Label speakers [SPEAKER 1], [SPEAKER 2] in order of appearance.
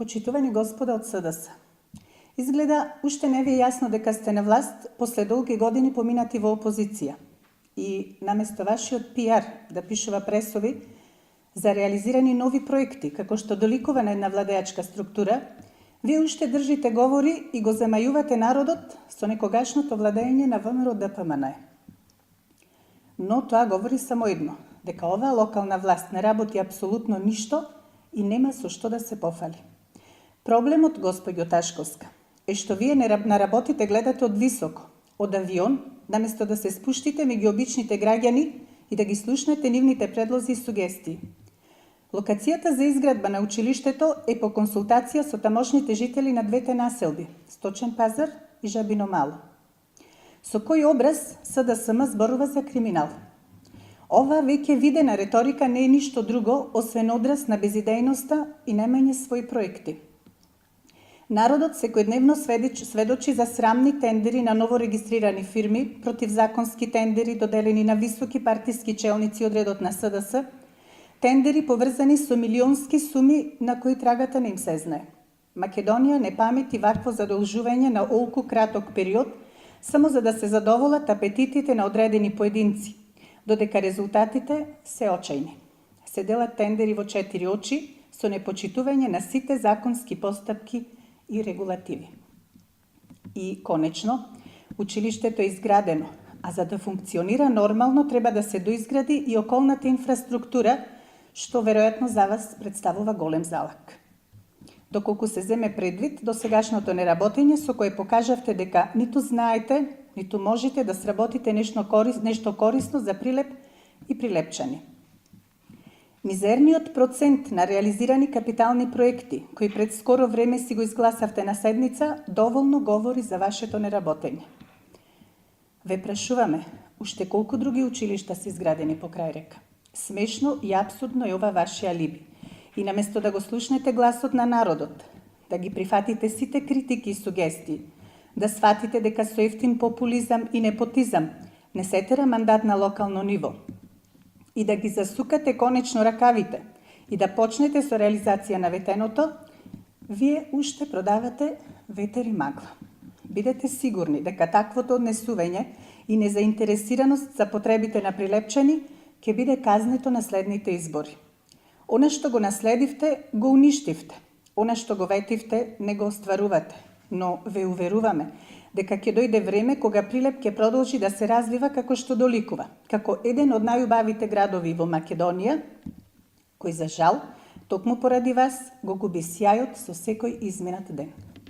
[SPEAKER 1] Почитувани господа од СДС, изгледа уште не ви е јасно дека сте на власт после долги години поминати во опозиција и наместо вашиот пиар да пишува пресови за реализирани нови проекти, како што доликува на една владеачка структура, вие уште држите говори и го замајувате народот со некогашното владење на ВМРО ДПМН. Но тоа говори само едно, дека оваа локална власт не работи апсолутно ништо и нема со што да се пофали. Проблемот, господјо Ташковска, е што вие наработите гледате од високо, од авион, наместо да се спуштите меѓу обичните граѓани и да ги слушнете нивните предлози и сугестии. Локацијата за изградба на училиштето е по консултација со тамошните жители на двете населби, Сточен пазар и Жабино мало. Со кој образ СДСМ зборува за криминал? Ова веќе видена реторика не е ништо друго, освен одраз на безидејноста и немање своји проекти. Народот секојдневно сведочи за срамни тендери на новорегистрирани фирми, противзаконски тендери доделени на високи партиски челници од редот на СДС, тендери поврзани со милионски суми на кои трагата не им се знае. Македонија не памети вакво задолжување на олку краток период, само за да се задоволат апетитите на одредени поединци, додека резултатите се очајни. Се делат тендери во 4 очи со непочитување на сите законски постапки и регулативи. И, конечно, училиштето е изградено, а за да функционира нормално треба да се доизгради и околната инфраструктура, што веројатно за вас представува голем залак. Доколку се земе предвид досегашното неработење со кое покажавте дека ниту знаете, ниту можете да сработите нешто корисно за прилеп и прилепчани. Мизерниот процент на реализирани капитални проекти, кои пред скоро време си го изгласавте на седница, доволно говори за вашето неработење. Ве прашуваме, уште колку други училишта се изградени покрај река? Смешно и апсурдно е ова ваше алиби. И наместо да го слушнете гласот на народот, да ги прифатите сите критики и сугестии, да сватите дека со ефтин популизам и непотизам не се тера мандат на локално ниво, и да ги засукате конечно ракавите и да почнете со реализација на ветеното, вие уште продавате ветер и магла. Бидете сигурни дека таквото однесување и незаинтересираност за потребите на прилепчани ќе биде казнето на следните избори. Она што го наследивте, го уништивте. Она што го ветивте, не го остварувате. Но ве уверуваме дека ќе дојде време кога Прилеп ќе продолжи да се развива како што доликува, како еден од најубавите градови во Македонија, кој за жал, токму поради вас, го губи сјајот со секој изминат ден.